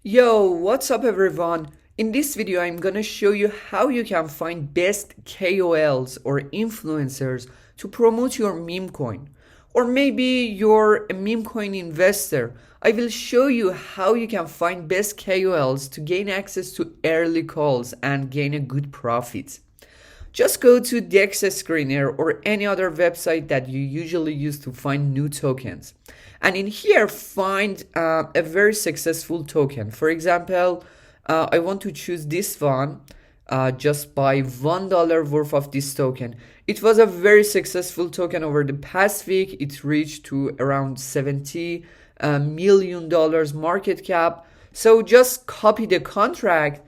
Yo, what's up everyone? In this video, I'm gonna show you how you can find best KOLs or influencers to promote your meme coin. Or maybe you're a meme coin investor. I will show you how you can find best KOLs to gain access to early calls and gain a good profit. Just go to DEX Screener or any other website that you usually use to find new tokens. And in here, find a very successful token. For example, I want to choose this one. Just buy $1 worth of this token. It was a very successful token over the past week. It reached to around $70 million market cap. So just copy the contract.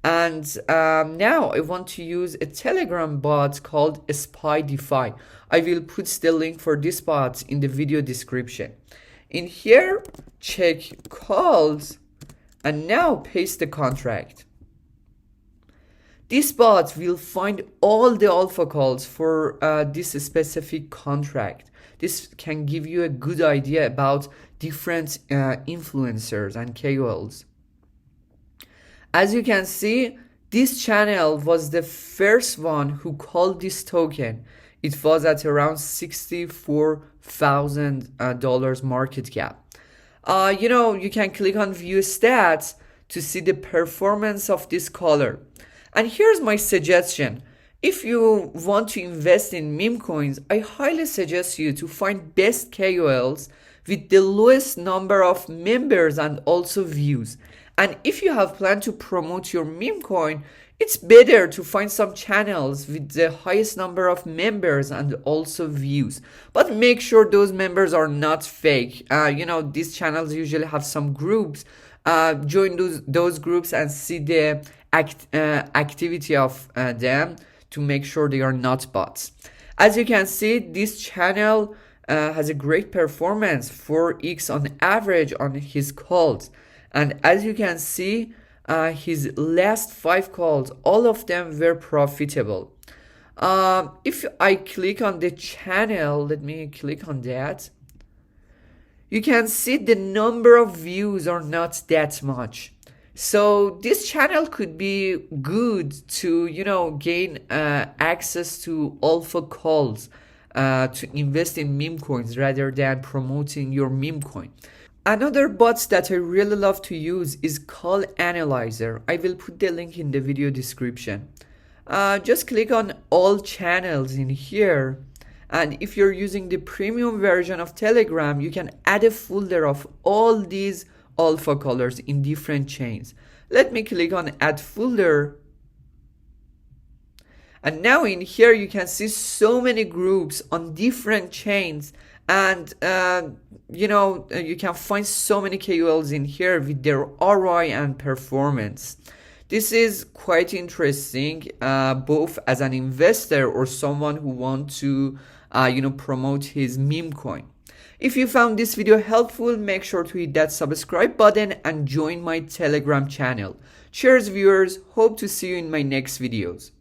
And now I want to use a Telegram bot called SpyDefi. I will put the link for this bot in the video description. In here, check calls and now paste the contract. This bot will find all the alpha calls for this specific contract. This can give you a good idea about different influencers and KOLs. As you can see, this channel was the first one who called this token. It was at around $64,000 market cap. You can click on view stats to see the performance of this caller. And here's my suggestion. If you want to invest in meme coins, I highly suggest you to find best KOLs with the lowest number of members and also views. And if you have planned to promote your meme coin, it's better to find some channels with the highest number of members and also views. But make sure those members are not fake. These channels usually have some groups. Join those groups and see the activity of them to make sure they are not bots. As you can see, this channel has a great performance, 4x on average on his calls. And as you can see, his last 5 calls, all of them were profitable. If I click on the channel, let me click on that. You can see the number of views are not that much. So this channel could be good to, gain access to alpha calls to invest in meme coins rather than promoting your meme coin. Another bot that I really love to use is Call Analyzer. I will put the link in the video description. Just click on all channels in here. And if you're using the premium version of Telegram, you can add a folder of all these alpha callers in different chains. Let me click on add folder. And now in here, you can see so many groups on different chains. And, you can find so many KOLs in here with their ROI and performance. This is quite interesting, both as an investor or someone who wants to, promote his meme coin. If you found this video helpful, make sure to hit that subscribe button and join my Telegram channel. Cheers, viewers. Hope to see you in my next videos.